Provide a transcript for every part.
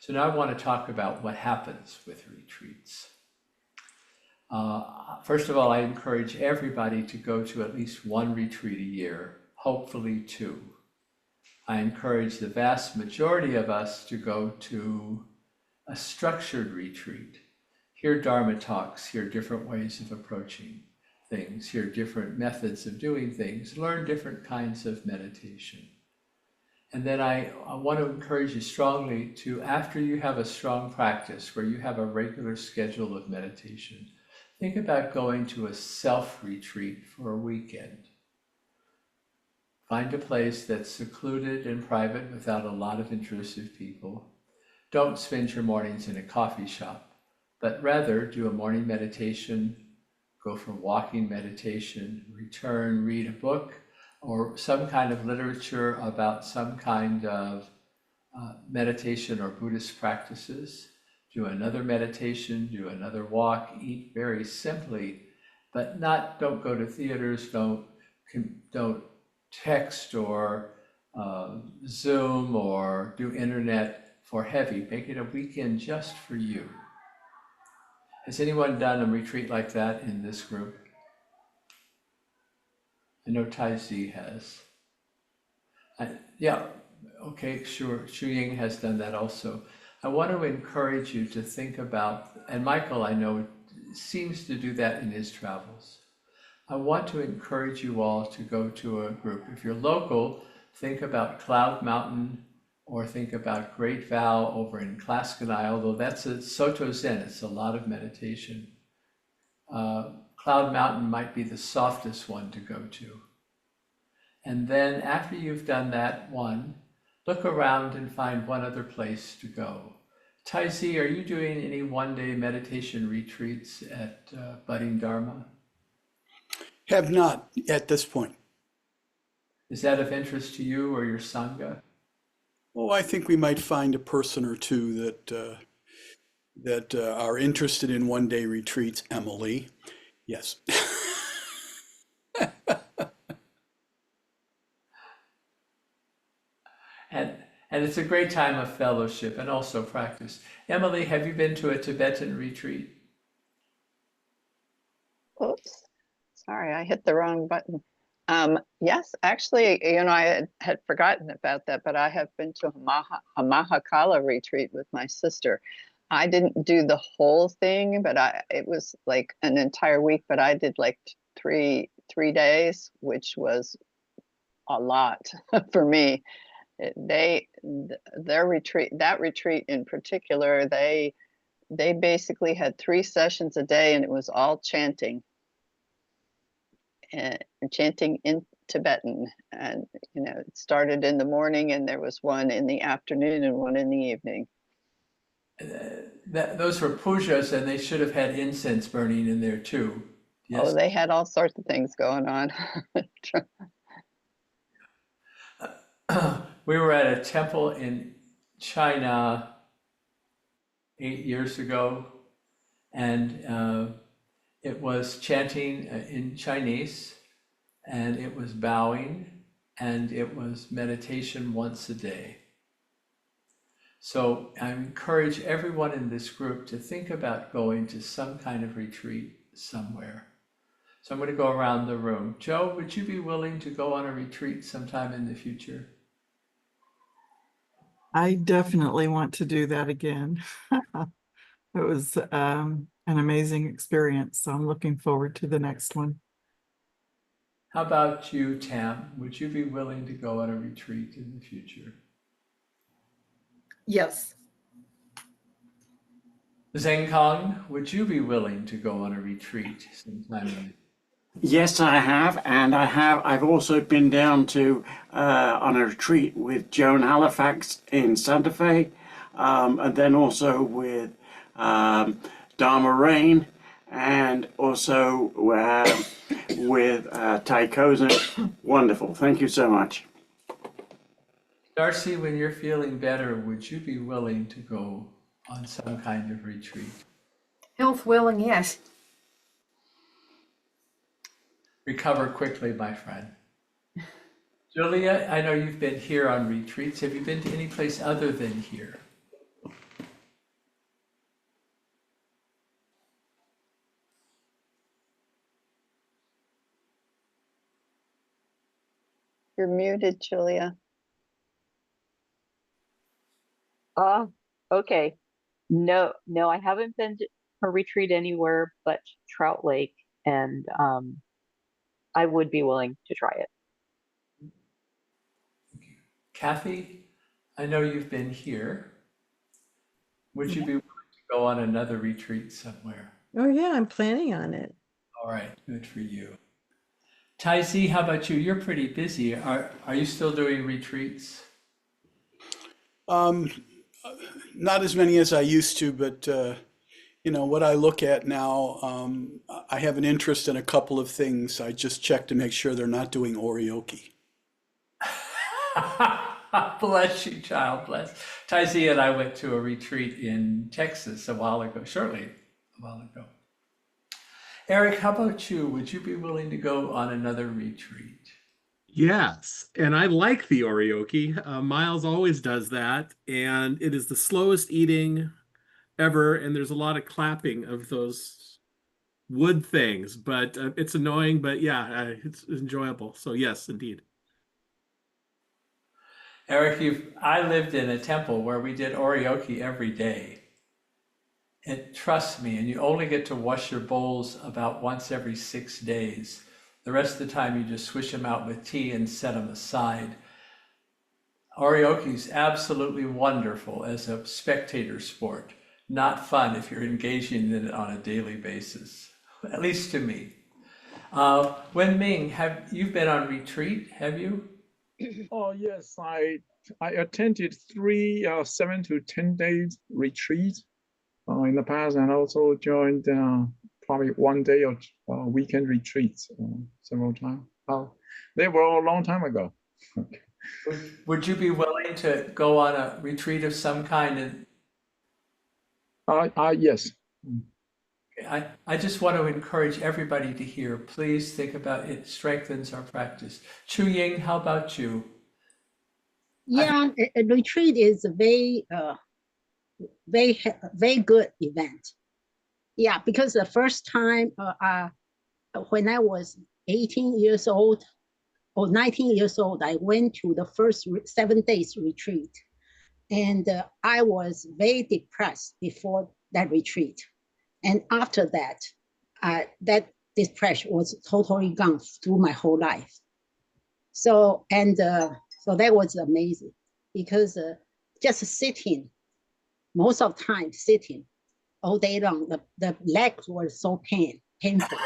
So now I want to talk about what happens with retreats. First of all, I encourage everybody to go to at least one retreat a year, hopefully two. I encourage the vast majority of us to go to a structured retreat, hear Dharma talks, hear different ways of approaching things, hear different methods of doing things, learn different kinds of meditation. And then I want to encourage you strongly to, after you have a strong practice where you have a regular schedule of meditation, think about going to a self-retreat for a weekend. Find a place that's secluded and private without a lot of intrusive people. Don't spend your mornings in a coffee shop, but rather do a morning meditation, go for walking meditation, return, read a book, or some kind of literature about some kind of meditation or Buddhist practices. Do another meditation, do another walk, eat very simply, but don't go to theaters, don't text or Zoom or do internet for heavy. Make it a weekend just for you. Has anyone done a retreat like that in this group? I know Thay has. Yeah, okay, sure. Shu Ying has done that also. I want to encourage you to think about, and Michael, I know, seems to do that in his travels. I want to encourage you all to go to a group. If you're local, think about Cloud Mountain or think about Great Vow over in Claskenai, although that's a Soto Zen, it's a lot of meditation. Cloud Mountain might be the softest one to go to. And then after you've done that one, look around and find one other place to go. Tai Zi, are you doing any one-day meditation retreats at Budding Dharma? Have not at this point. Is that of interest to you or your Sangha? Oh, I think we might find a person or two that are interested in one-day retreats. Emily, yes. And it's a great time of fellowship and also practice. Emily, have you been to a Tibetan retreat? Oops, sorry, I hit the wrong button. Yes, actually, I had forgotten about that, but I have been to a Mahakala retreat with my sister. I didn't do the whole thing, but it was like an entire week, but I did like three days, which was a lot for me. Their retreat, that retreat in particular, they basically had 3 sessions a day, and it was all chanting. Chanting in Tibetan, and it started in the morning, and there was one in the afternoon and one in the evening. Those were pujas, and they should have had incense burning in there too. Yes. Oh, they had all sorts of things going on. We were at a temple in China 8 years ago, and it was chanting in Chinese, and it was bowing, and it was meditation once a day. So I encourage everyone in this group to think about going to some kind of retreat somewhere. So I'm going to go around the room. Joe, would you be willing to go on a retreat sometime in the future? I definitely want to do that again. It was an amazing experience, so I'm looking forward to the next one. How about you, Tam? Would you be willing to go on a retreat in the future? Yes. Zhengkong, would you be willing to go on a retreat sometime in the Yes, I have, and I've also been down to on a retreat with Joan Halifax in Santa Fe, and then also with Dharma Rain, and also with Thay Kozen. Wonderful. Thank you so much. Darcy, when you're feeling better, would you be willing to go on some kind of retreat? Health willing, yes. Recover quickly, my friend. Julia, I know you've been here on retreats. Have you been to any place other than here? You're muted, Julia. Okay. No, I haven't been to a retreat anywhere but Trout Lake, and I would be willing to try it. Kathy, I know you've been here. Would you be willing to go on another retreat somewhere? Oh, yeah, I'm planning on it. All right, good for you. Thay, how about you? You're pretty busy. Are you still doing retreats? Not as many as I used to, but what I look at now, I have an interest in a couple of things. I just check to make sure they're not doing orioke. Bless you, child, bless. Thay and I went to a retreat in Texas shortly a while ago. Eric, how about you? Would you be willing to go on another retreat? Yes, and I like the orioke. Miles always does that, and it is the slowest eating ever, and there's a lot of clapping of those wood things, but it's annoying, but yeah, it's enjoyable. So yes, indeed. Eric, I lived in a temple where we did orioke every day. And trust me, and you only get to wash your bowls about once every 6 days. The rest of the time, you just swish them out with tea and set them aside. Orioke is absolutely wonderful as a spectator sport. Not fun if you're engaging in it on a daily basis, at least to me. Wenming, have you been on retreat? Have you? Oh yes, I attended 3 7 to 10 days retreats in the past, and also joined probably 1 day of weekend retreats several times. They were all a long time ago. Would you be willing to go on a retreat of some kind? Yes. I just want to encourage everybody to hear. Please think about it. Strengthens our practice. Chu Ying, how about you? Yeah, a retreat is a very good event. Yeah, because the first time when I was 18 years old or 19 years old, I went to the first 7 days retreat. And I was very depressed before that retreat. And after that, that depression was totally gone through my whole life. So that was amazing, because just sitting, most of the time sitting all day long, the legs were so painful.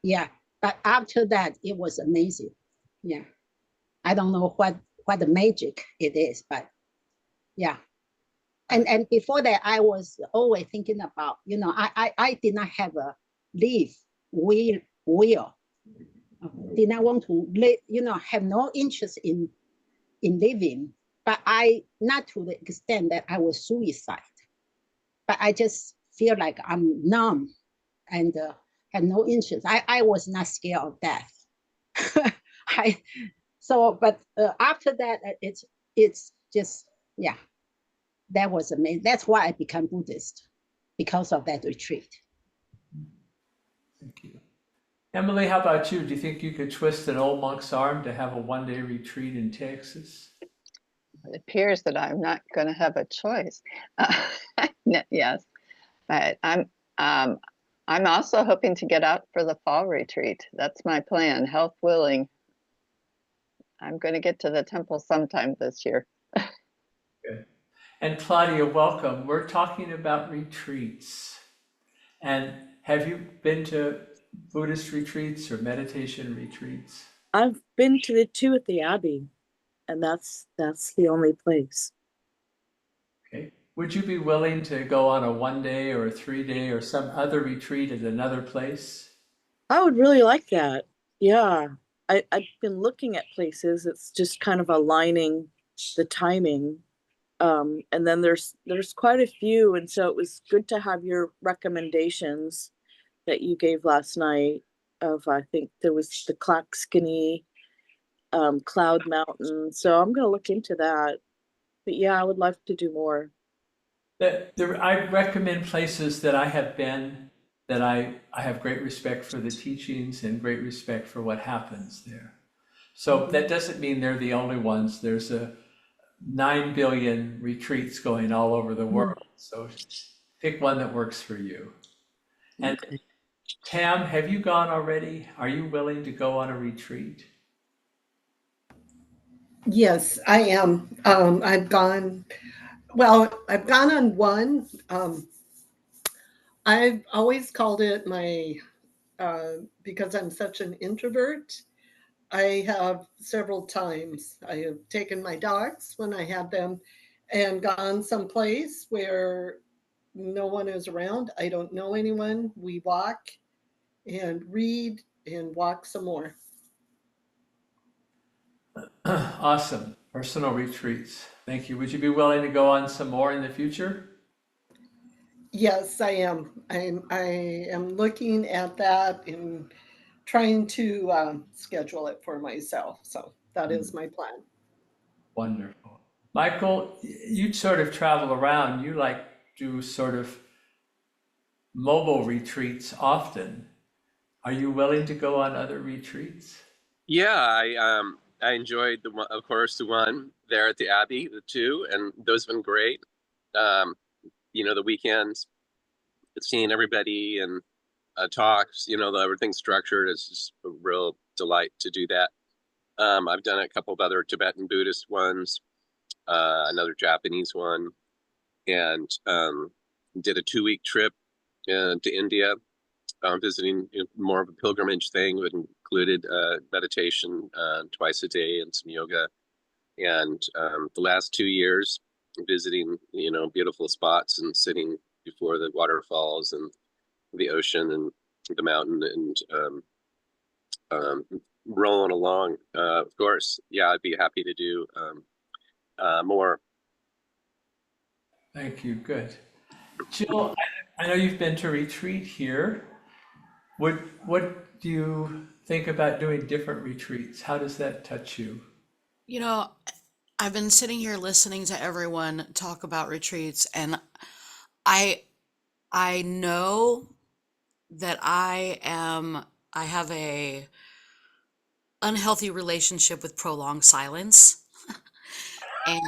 Yes. But after that, it was amazing. Yeah, I don't know what the magic it is, but yeah. And before that, I was always thinking about, I did not have a will. Did not want to live, have no interest in living, but not to the extent that I was suicide, but I just feel like I'm numb and had no interest. I was not scared of death. But after that, it's just, yeah, that was amazing. That's why I became Buddhist, because of that retreat. Thank you. Emily, how about you? Do you think you could twist an old monk's arm to have a 1-day retreat in Texas? It appears that I'm not going to have a choice. Yes, but I'm also hoping to get out for the fall retreat. That's my plan, health willing. I'm going to get to the temple sometime this year. Good. And Claudia, welcome. We're talking about retreats. And have you been to Buddhist retreats or meditation retreats? I've been to the 2 at the Abbey, and that's the only place. Okay. Would you be willing to go on a 1-day or a 3-day or some other retreat at another place? I would really like that. Yeah. I've been looking at places. It's just kind of aligning the timing. And then there's quite a few. And so it was good to have your recommendations that you gave last night of, I think there was the Clack-Skinny, Cloud Mountain. So I'm going to look into that. But yeah, I would love to do more. I recommend places that I have been, that I have great respect for the teachings and great respect for what happens there. So that doesn't mean they're the only ones. There's a 9 billion retreats going all over the world. So pick one that works for you. And Tam, have you gone already? Are you willing to go on a retreat? Yes, I am. I've gone on one. I've always called it because I'm such an introvert, I have several times. I have taken my dogs when I had them and gone someplace where no one is around. I don't know anyone. We walk and read and walk some more. Awesome. Personal retreats. Thank you. Would you be willing to go on some more in the future? Yes, I am. I am looking at that and trying to schedule it for myself. So that is my plan. Wonderful. Michael, you sort of travel around. You like do sort of mobile retreats often. Are you willing to go on other retreats? Yeah, I enjoyed the one, of course, the one there at the Abbey, the two, and those have been great. The weekends, seeing everybody and talks, everything's structured. It's just a real delight to do that. I've done a couple of other Tibetan Buddhist ones, another Japanese one, and did a 2-week trip to India, visiting more of a pilgrimage thing that included meditation twice a day and some yoga. And the last 2 years, visiting, beautiful spots and sitting before the waterfalls and the ocean and the mountain and rolling along. Of course, yeah, I'd be happy to do more. Thank you. Good. Jill, I know you've been to retreat here. What do you think about doing different retreats? How does that touch you? You know, I've been sitting here listening to everyone talk about retreats, and I I know that I have a unhealthy relationship with prolonged silence. And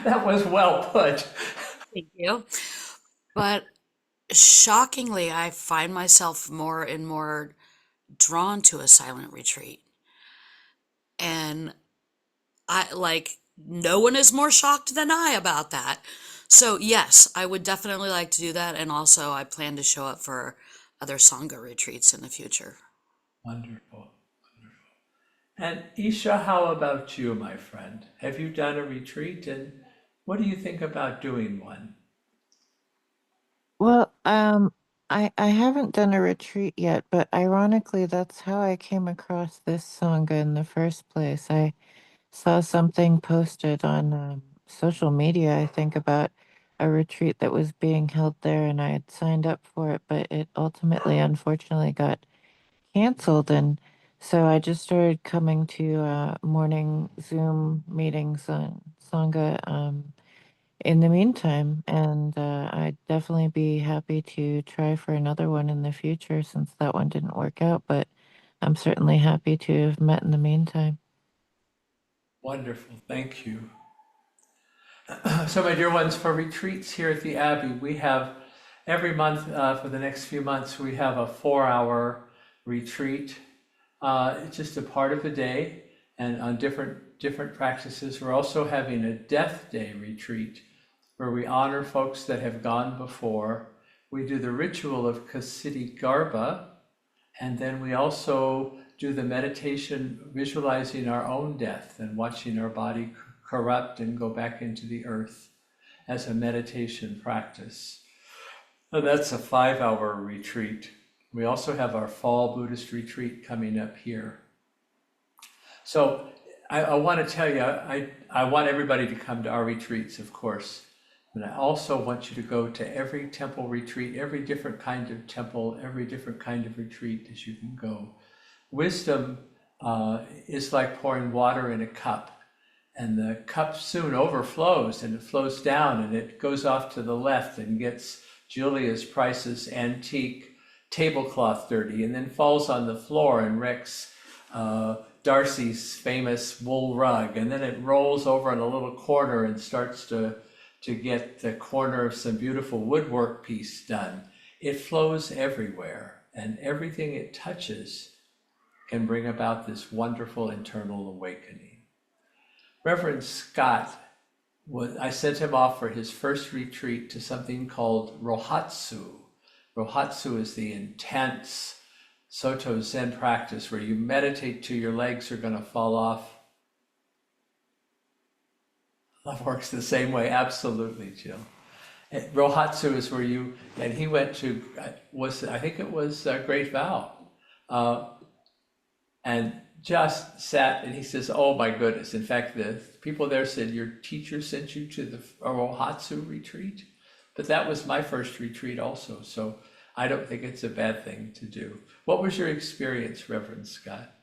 That was well put. thank you. But shockingly, I find myself more and more drawn to a silent retreat. And no one is more shocked than I about that. So yes, I would definitely like to do that. And also I plan to show up for other Sangha retreats in the future. Wonderful. And Isha, how about you, my friend? Have you done a retreat, and what do you think about doing one? Well, I haven't done a retreat yet, but ironically, that's how I came across this Sangha in the first place. I saw something posted on social media, I think, about a retreat that was being held there, and I had signed up for it, but it ultimately, unfortunately, got canceled. And so I just started coming to morning Zoom meetings on Sangha in the meantime. And I'd definitely be happy to try for another one in the future since that one didn't work out. But I'm certainly happy to have met in the meantime. Wonderful. Thank you. So, my dear ones, for retreats here at the Abbey, we have every month for the next few months, we have a 4-hour retreat. It's just a part of the day and on different practices. We're also having a Death Day retreat where we honor folks that have gone before. We do the ritual of Kasiti Garba, and then we also do the meditation visualizing our own death and watching our body corrupt and go back into the earth as a meditation practice. So that's a 5-hour retreat. We also have our fall Buddhist retreat coming up here. So I want to tell you, I want everybody to come to our retreats, of course. And I also want you to go to every temple retreat, every different kind of temple, every different kind of retreat as you can go. Wisdom is like pouring water in a cup. And the cup soon overflows, and it flows down, and it goes off to the left and gets Julia's Price's antique tablecloth dirty, and then falls on the floor and wrecks Darcy's famous wool rug, and then it rolls over in a little corner and starts to get the corner of some beautiful woodwork piece done. It flows everywhere, and everything it touches can bring about this wonderful internal awakening. Reverend Scott, I sent him off for his first retreat to something called Rohatsu. Rohatsu is the intense Soto Zen practice where you meditate till your legs are going to fall off. Love works the same way, absolutely, Jill. Rohatsu is where and he went to, I think it was Great Vow, and just sat, and he says, oh my goodness. In fact, the people there said, your teacher sent you to the Rohatsu retreat? But that was my first retreat also, so I don't think it's a bad thing to do. What was your experience, Reverend Scott?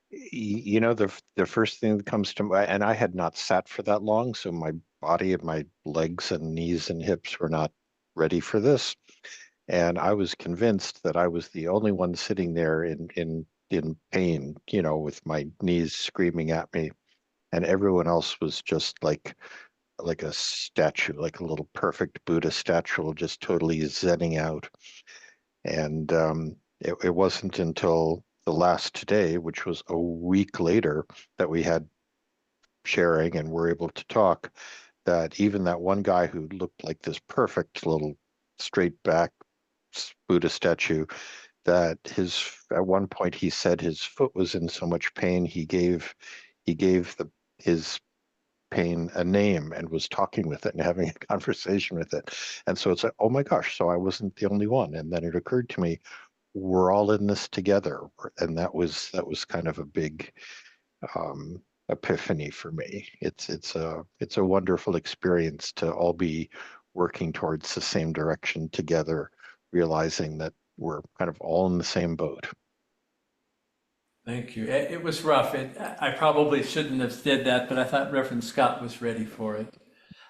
You know, the first thing that comes to mind, and I had not sat for that long, so my body and my legs and knees and hips were not ready for this. And I was convinced that I was the only one sitting there in pain, you know, with my knees screaming at me, and everyone else was just like a statue, like a little perfect Buddha statue, just totally zenning out. And it wasn't until the last day, which was a week later, that we had sharing and were able to talk, that even that one guy who looked like this perfect little straight back Buddha statue, that at one point he said his foot was in so much pain, he gave his pain a name and was talking with it and having a conversation with it. And so it's like, oh my gosh, so I wasn't the only one. And then it occurred to me, we're all in this together. And that was kind of a big epiphany for me. It's a wonderful experience to all be working towards the same direction together, realizing that we're kind of all in the same boat. Thank you. It was rough. I probably shouldn't have said that, but I thought Reverend Scott was ready for it.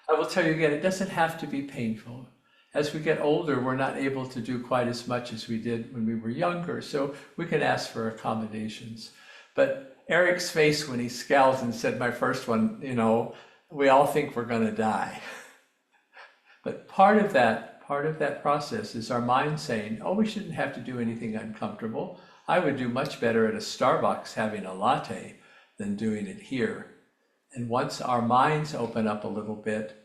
I will tell you again, it doesn't have to be painful. As we get older, we're not able to do quite as much as we did when we were younger, so we can ask for accommodations. But Eric's face when he scowled and said, my first one, you know, we all think we're going to die. But part of that process is our mind saying, oh, we shouldn't have to do anything uncomfortable. I would do much better at a Starbucks having a latte than doing it here. And once our minds open up a little bit,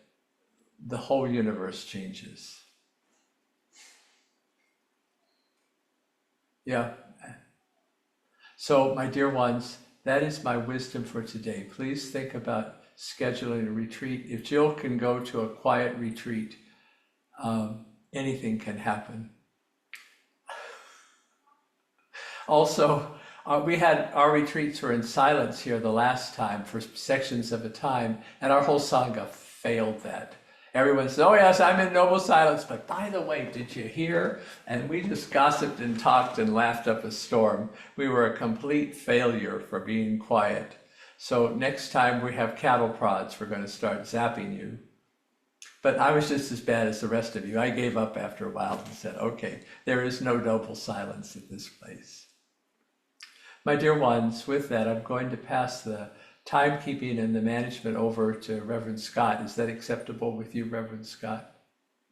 the whole universe changes. Yeah. So, my dear ones, that is my wisdom for today. Please think about scheduling a retreat. If Jill can go to a quiet retreat, anything can happen. Also, we had our retreats were in silence here the last time for sections of a time, and our whole Sangha failed that. Everyone said, oh yes, I'm in noble silence, but by the way, did you hear? And we just gossiped and talked and laughed up a storm. We were a complete failure for being quiet. So next time we have cattle prods, we're going to start zapping you. But I was just as bad as the rest of you. I gave up after a while and said, okay, there is no noble silence in this place. My dear ones, with that, I'm going to pass the timekeeping and the management over to Reverend Scott. Is that acceptable with you, Reverend Scott?